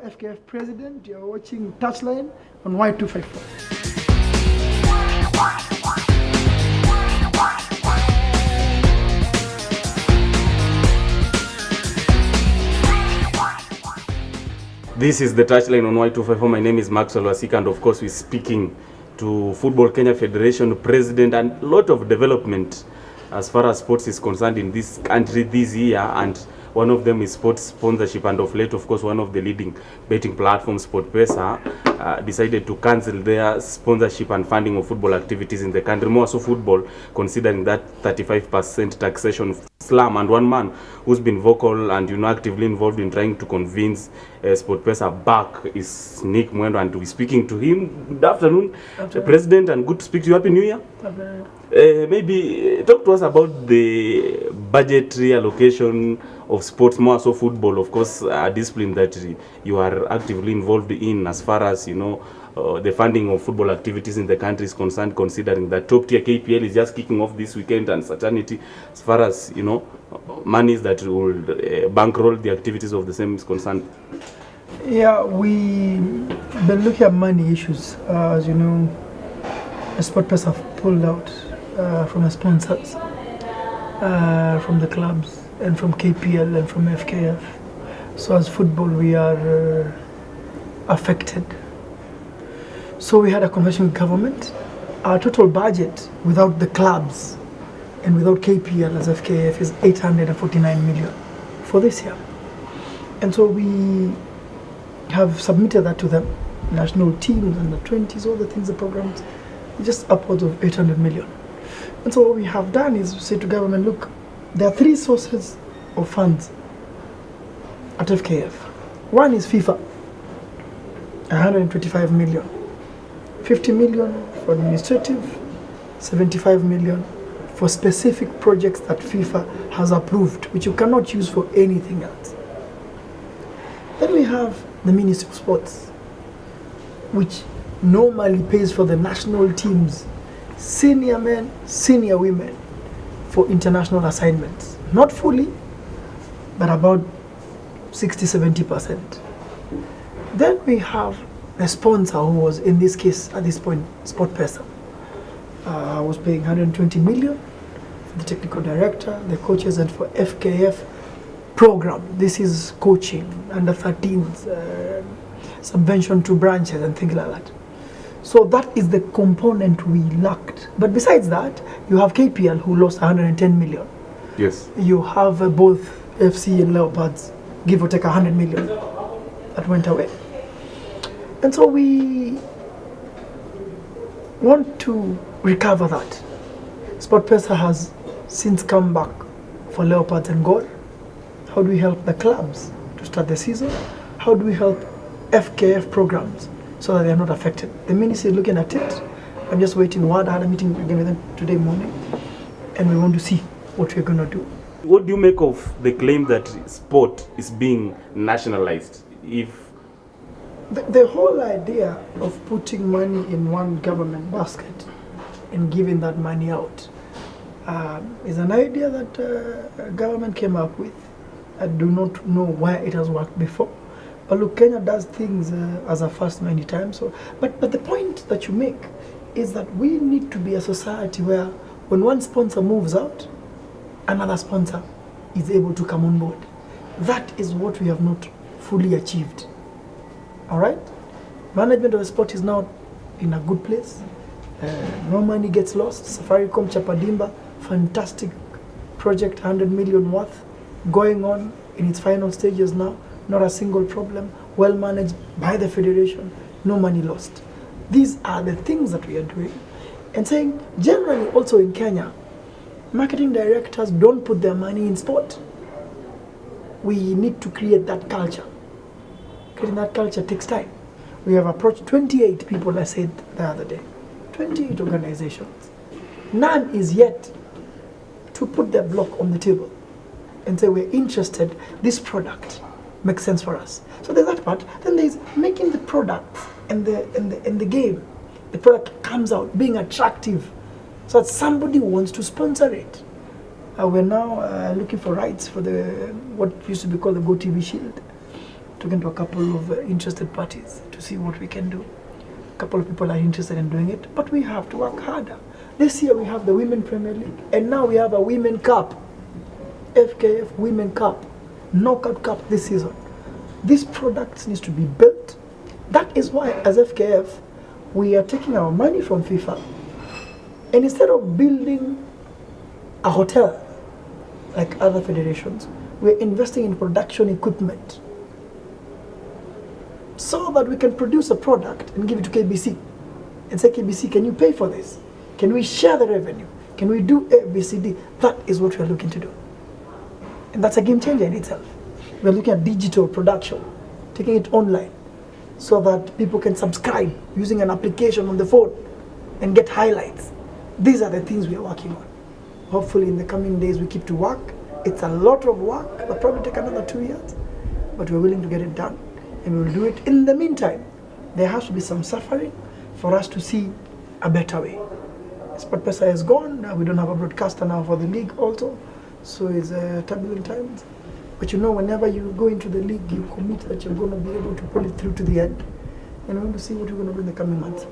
FKF President. You're watching Touchline on Y254. This is the Touchline on Y254. My name is Maxwell Wasika, and of course we're speaking to Football Kenya Federation President, and a lot of development as far as sports is concerned in this country this year, and one of them is sports sponsorship. And of late, of course, one of the leading betting platforms, SportPesa, decided to cancel their sponsorship and funding of football activities in the country, more so football, considering that 35% taxation slam. And one man who's been vocal and actively involved in trying to convince SportPesa back is Nick Mwendwa, and we're speaking to him. Good afternoon, President, and good to speak to you. Happy New Year. Maybe talk to us about the budgetary allocation of sports, more so football, of course, a discipline that you are actively involved in, as far as the funding of football activities in the country is concerned, considering that top tier KPL is just kicking off this weekend, and certainty as far as monies that will bankroll the activities of the same is concerned. Yeah, we've been looking at money issues. As you know, SportPesa have pulled out from the sponsors, from the clubs, and from KPL and from FKF. So as football, we are affected. So we had a conversation with government. Our total budget without the clubs and without KPL as FKF is 849 million for this year. And so we have submitted that to them, national teams and the 20s, all the things, the programs, just upwards of 800 million. And so what we have done is say to government, look, there are three sources of funds at FKF. One is FIFA, 125 million. 50 million for administrative, 75 million for specific projects that FIFA has approved, which you cannot use for anything else. Then we have the Ministry of Sports, which normally pays for the national teams, senior men, senior women, for international assignments. Not fully, but about 60-70%. Then we have the sponsor, who was in this case at this point SportPesa, was paying 120 million for the technical director, the coaches, and for FKF program. This is coaching, under 13s, subvention to branches and things like that. So that is the component we lacked. But besides that, you have KPL, who lost 110 million. Yes. You have both FC and Leopards, give or take 100 million that went away. And so we want to recover that. SportPesa has since come back for Leopards and Gor. How do we help the clubs to start the season? How do we help FKF programs so that they are not affected? The ministry is looking at it. I'm just waiting word. I had a meeting again with them today morning, and we want to see what we're going to do. What do you make of the claim that sport is being nationalized? If the whole idea of putting money in one government basket and giving that money out is an idea that government came up with. I do not know why it has worked before. But look, Kenya does things as a first many times. So, but the point that you make is that we need to be a society where when one sponsor moves out, another sponsor is able to come on board. That is what we have not fully achieved. All right? Management of the sport is now in a good place. No money gets lost. Safaricom Chapadimba, fantastic project, 100 million worth, going on in its final stages now. Not a single problem. Well managed by the federation. No money lost. These are the things that we are doing. And saying, generally also in Kenya, marketing directors don't put their money in sport. We need to create that culture. Creating that culture takes time. We have approached 28 people, I said the other day. 28 organizations. None is yet to put their block on the table and say, we're interested, this product makes sense for us. So there's that part. Then there's making the product and the game. The product comes out, being attractive, so that somebody wants to sponsor it. We're now looking for rights for the what used to be called the Go TV Shield. talking to a couple of interested parties to see what we can do. A couple of people are interested in doing it, but we have to work harder. This year we have the Women Premier League, and now we have a Women Cup, FKF Women Cup, Knockout Cup this season. These products needs to be built. That is why, as FKF, we are taking our money from FIFA, and instead of building a hotel like other federations, we're investing in production equipment so that we can produce a product and give it to KBC and say, KBC, can you pay for this? Can we share the revenue? Can we do ABCD? That is what we're looking to do. And that's a game changer in itself. We're looking at digital production, taking it online so that people can subscribe using an application on the phone and get highlights. These are the things we are working on. Hopefully in the coming days we keep to work. It's a lot of work. It'll probably take another 2 years, but we're willing to get it done, and we'll do it. In the meantime, there has to be some suffering for us to see a better way. SportPesa is gone. Now we don't have a broadcaster now for the league also, so it's turbulent times. But you know, whenever you go into the league, you commit that you're going to be able to pull it through to the end, and we want to see what we're going to do in the coming months.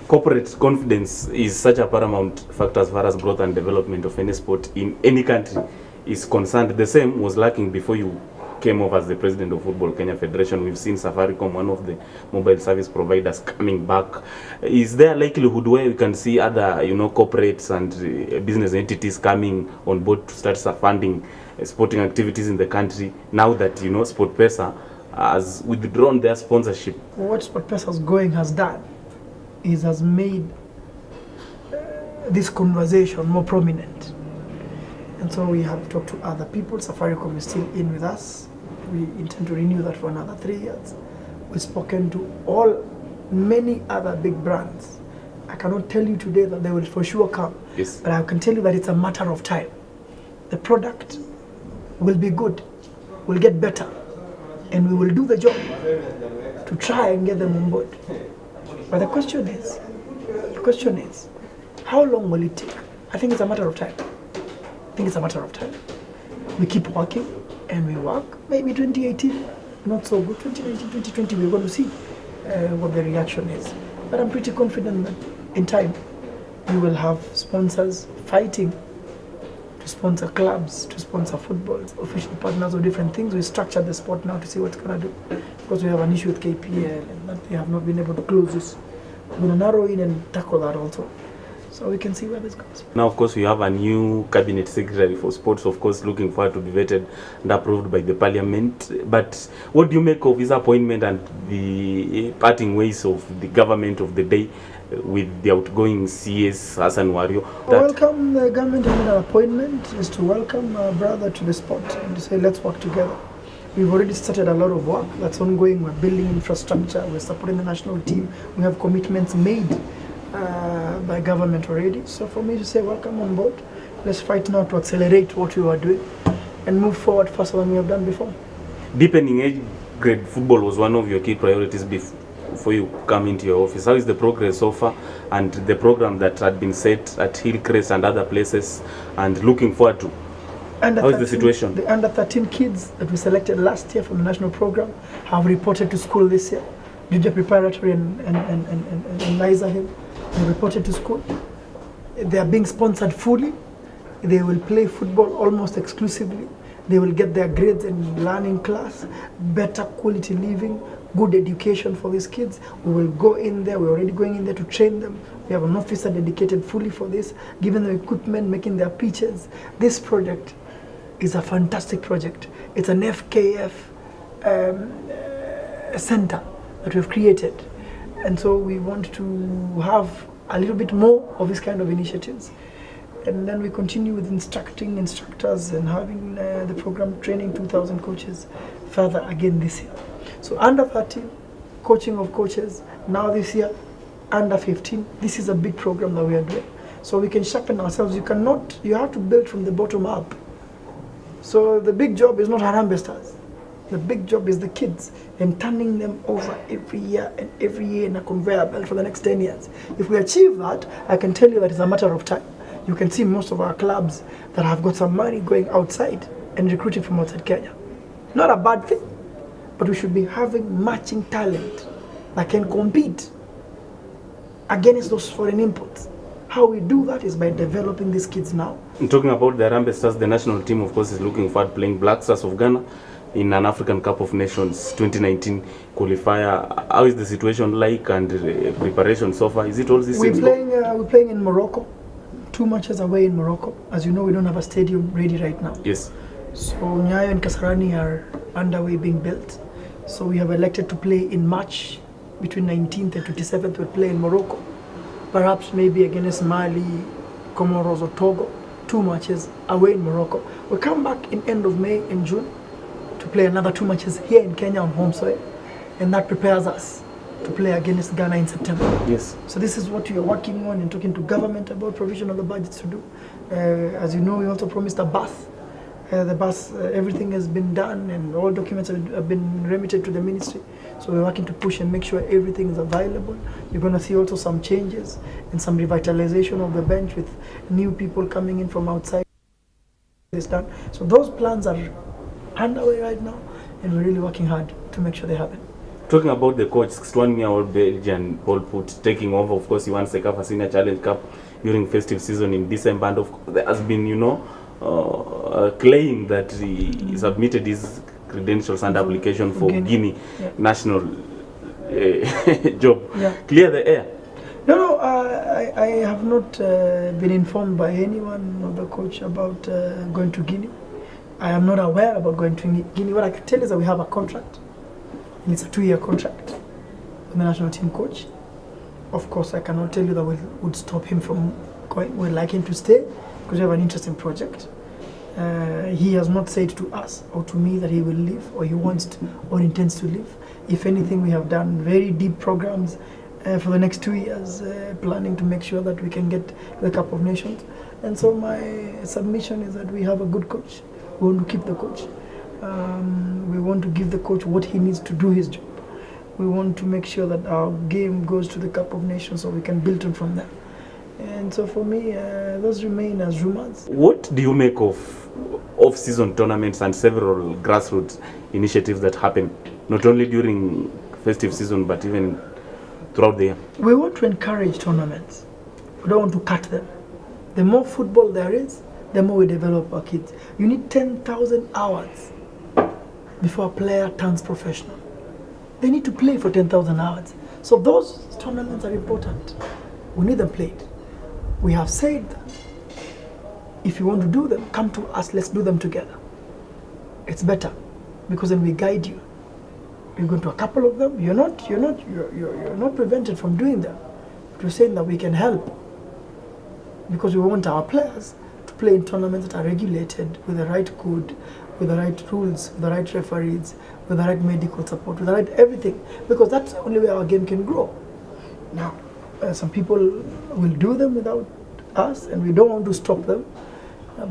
Corporate confidence is such a paramount factor as far as growth and development of any sport in any country is concerned. The same was lacking before you came over as the president of Football Kenya Federation. We've seen Safaricom, one of the mobile service providers, coming back. Is there a likelihood where we can see other, corporates and business entities coming on board to start funding sporting activities in the country now that SportPesa has withdrawn their sponsorship? What SportPesa has done is has made this conversation more prominent. And so we have talked to other people. Safaricom is still in with us. We intend to renew that for another 3 years. We've spoken to many other big brands. I cannot tell you today that they will for sure come. Yes. But I can tell you that it's a matter of time. The product will be good, will get better, and we will do the job to try and get them on board. But the question is, how long will it take? I think it's a matter of time. We keep working and we work. Maybe 2018, not so good. 2019, 2020, we're going to see what the reaction is. But I'm pretty confident that in time, we will have sponsors fighting to sponsor clubs, to sponsor footballs, official partners of different things. We structure the sport now to see what's going to do. Because we have an issue with KPL and that they have not been able to close this. We're going to narrow in and tackle that also, so we can see where this goes. Now, of course, we have a new cabinet secretary for sports, of course, looking forward to be vetted and approved by the parliament. But what do you make of his appointment and the parting ways of the government of the day with the outgoing CS, Hassan Wario? Welcome the government and an appointment is to welcome our brother to the sport and to say, let's work together. We've already started a lot of work that's ongoing. We're building infrastructure, we're supporting the national team. We have commitments made by government already. So for me to say welcome on board, let's fight now to accelerate what we are doing and move forward faster than we have done before. Deepening age grade football was one of your key priorities before you come into your office. How is the progress so far and the program that had been set at Hillcrest and other places, and looking forward to? How is the situation? The under 13 kids that we selected last year from the national program have reported to school this year. Juja Preparatory and Liza Hill, they reported to school. They are being sponsored fully. They will play football almost exclusively. They will get their grades in learning class, better quality living, good education for these kids. We will go in there. We're already going in there to train them. We have an officer dedicated fully for this, giving them equipment, making their pitches. This project is a fantastic project. It's an FKF center that we've created. And so we want to have a little bit more of this kind of initiatives. And then we continue with instructing instructors and having the program training 2,000 coaches further again this year. So under 13, coaching of coaches. Now this year, under 15. This is a big program that we are doing. So we can sharpen ourselves. You have to build from the bottom up. So the big job is not Harambee Stars. The big job is the kids and turning them over every year in a conveyor belt for the next 10 years. If we achieve that, I can tell you that it's a matter of time. You can see most of our clubs that have got some money going outside and recruiting from outside Kenya. Not a bad thing. but we should be having matching talent that can compete against those foreign imports. How we do that is by developing these kids now. Talking about the Harambee Stars, the national team, of course, is looking forward playing Black Stars of Ghana in an African Cup of Nations 2019 qualifier. How is the situation like and preparation so far? Is it all this? We're playing in Morocco. 2 matches away in Morocco. As you know, we don't have a stadium ready right now. Yes. So Nyayo and Kasarani are underway being built. So we have elected to play in March between 19th and 27th. We'll play in Morocco. Perhaps maybe against Mali, Comoros or Togo. 2 matches away in Morocco. We'll come back in end of May and June to play another 2 matches here in Kenya on home soil. And that prepares us to play against Ghana in September. Yes. So this is what we are working on and talking to government about provision of the budgets to do. As you know, we also promised a bus. The bus, everything has been done and all documents have been remitted to the ministry. So we're working to push and make sure everything is available. You're going to see also some changes and some revitalization of the bench with new people coming in from outside. This done. So those plans are underway right now and we're really working hard to make sure they happen. Talking about the coach, 61-year-old Belgian Paul Put taking over. Of course, he won the CAF Senior Challenge Cup during festive season in December, and of course, there has been, claim that he submitted his credentials and application for Guinea national job. Yeah. Clear the air. No, I have not been informed by anyone of the coach about going to Guinea. I am not aware about going to Guinea. What I can tell is that we have a contract. It's a 2-year contract with the national team coach. Of course, I cannot tell you that we would stop him from going. We'd like him to stay because we have an interesting project. He has not said to us or to me that he will leave or he wants to or intends to leave. If anything, we have done very deep programs for the next 2 years, planning to make sure that we can get the Cup of Nations. And so my submission is that we have a good coach. We want to keep the coach. We want to give the coach what he needs to do his job. We want to make sure that our game goes to the Cup of Nations so we can build on from there. And so for me, those remain as rumors. What do you make of off-season tournaments and several grassroots initiatives that happen, not only during festive season, but even throughout the year? We want to encourage tournaments. We don't want to cut them. The more football there is, the more we develop our kids. You need 10,000 hours before a player turns professional. They need to play for 10,000 hours. So those tournaments are important. We need them played. We have said that if you want to do them, come to us, let's do them together. It's better because then we guide you. You're going to a couple of them, you're not prevented from doing them. But we're saying that we can help because we want our players to play in tournaments that are regulated with the right code, with the right rules, with the right referees, with the right medical support, with the right everything, because that's the only way our game can grow. Now, some people will do them without us, and we don't want to stop them,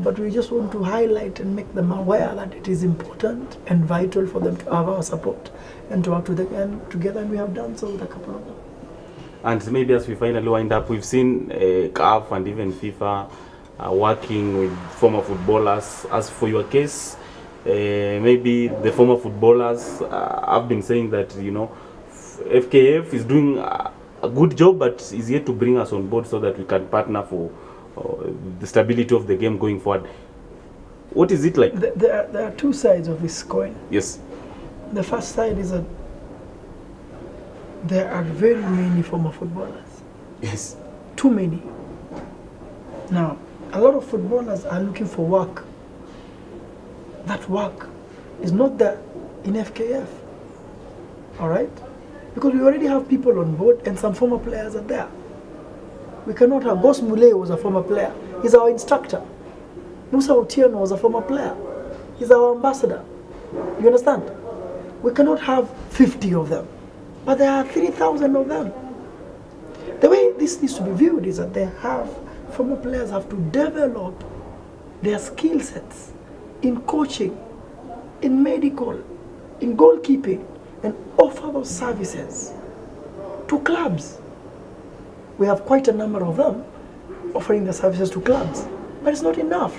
but we just want to highlight and make them aware that it is important and vital for them to have our support and to work together, and we have done so with a couple of them. And maybe as we finally wind up, we've seen CAF and even FIFA working with former footballers. As for your case, maybe the former footballers have been saying that, FKF is doing a good job, but is yet to bring us on board so that we can partner for the stability of the game going forward. What is it like? There are 2 sides of this coin. Yes. The first side is that there are very many former footballers. Yes. Too many. Now, a lot of footballers are looking for work. That work is not there in FKF. All right? Because we already have people on board and some former players are there. We cannot have. Gos Mule was a former player. He's our instructor. Musa Otieno was a former player. He's our ambassador. You understand? We cannot have 50 of them. But there are 3,000 of them. The way this needs to be viewed is that former players have to develop their skill sets in coaching, in medical, in goalkeeping, and offer those services to clubs. We have quite a number of them offering the services to clubs, but it's not enough.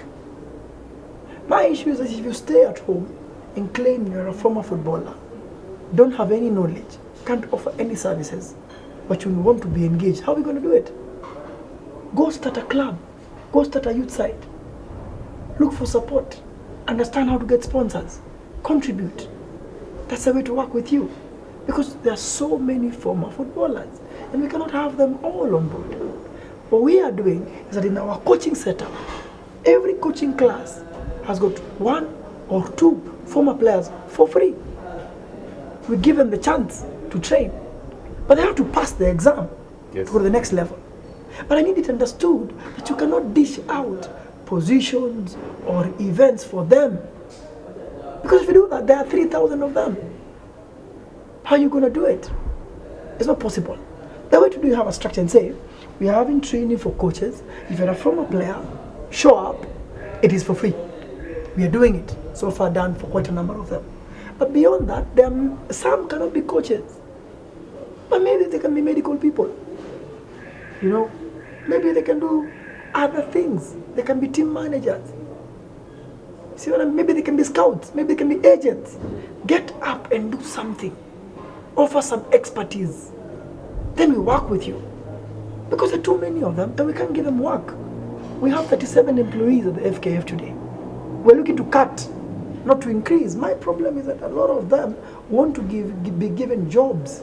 My issue is that if you stay at home and claim you're a former footballer, don't have any knowledge, can't offer any services, but you want to be engaged, how are we going to do it? Go start a club, go start a youth side, look for support, understand how to get sponsors, contribute. That's the way to work with you, because there are so many former footballers and we cannot have them all on board. What we are doing is that in our coaching setup, every coaching class has got 1 or 2 former players for free. We give them the chance to train, but they have to pass the exam to go to the next level. But I need it understood that you cannot dish out positions or events for them, because if you do that, there are 3,000 of them. How are you going to do it? It's not possible. The way to do, you have a structure and say, we are having training for coaches. If you're a former player, show up, it is for free. We are doing it, so far done for quite a number of them. But beyond that, some cannot be coaches, but maybe they can be medical people. You know, maybe they can do other things. They can be team managers. See what I mean? Maybe they can be scouts, maybe they can be agents. Get up and do something. Offer some expertise. Then we work with you. Because there are too many of them and we can't give them work. We have 37 employees at the FKF today. We're looking to cut, not to increase. My problem is that a lot of them want to be given jobs.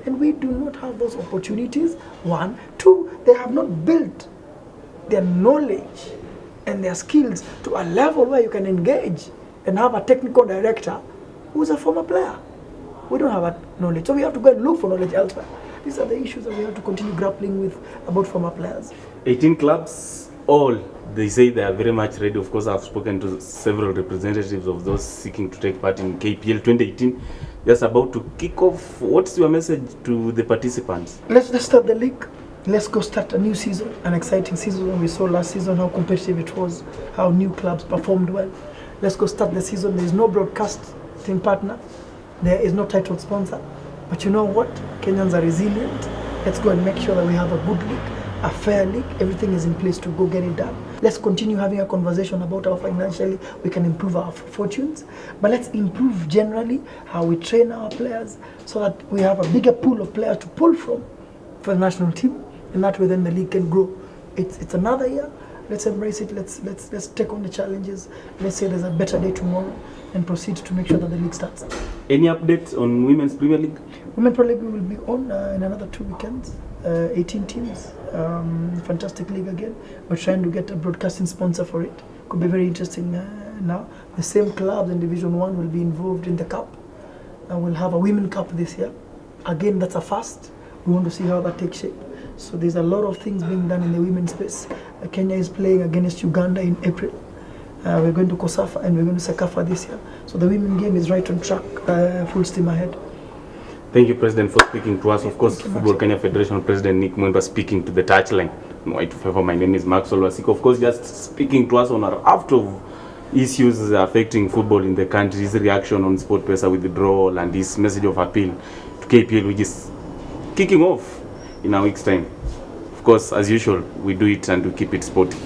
And we do not have those opportunities. 1, 2, they have not built their knowledge and their skills to a level where you can engage and have a technical director who's a former player. We don't have that knowledge, so we have to go and look for knowledge elsewhere. These are the issues that we have to continue grappling with about former players. 18 clubs, all they say they are very much ready. Of course, I've spoken to several representatives of those seeking to take part in KPL 2018. Just about to kick off. What's your message to the participants? Let's start the league. Let's go start a new season, an exciting season. We saw last season how competitive it was, how new clubs performed well. Let's go start the season. There is no broadcasting partner. There is no title sponsor. But you know what? Kenyans are resilient. Let's go and make sure that we have a good league, a fair league. Everything is in place to go get it done. Let's continue having a conversation about how financially we can improve our fortunes. But let's improve generally how we train our players so that we have a bigger pool of players to pull from for the national team. And that way then the league can grow. It's another year. Let's embrace it. Let's take on the challenges. Let's say there's a better day tomorrow and proceed to make sure that the league starts. Any updates on Women's Premier League? Women's Premier League will be on in another 2 weekends. 18 teams. Fantastic league again. We're trying to get a broadcasting sponsor for it. Could be very interesting now. The same clubs in Division 1 will be involved in the cup. And we'll have a Women Cup this year. Again, that's a first. We want to see how that takes shape. So there's a lot of things being done in the women's space. Kenya is playing against Uganda in April. We're going to Kosafa and we're going to Sekafa this year. So the women game is right on track, full steam ahead. Thank you, President, for speaking to us. Of course, Football Kenya Federation President Nick Mwendwa speaking to the touchline. Y254, my name is Maxwell Wasika. Of course, just speaking to us on a raft of issues affecting football in the country, his reaction on Sport Pesa withdrawal and his message of appeal to KPL, which is kicking off in a week's time. Of course, as usual, we do it and we keep it sporty.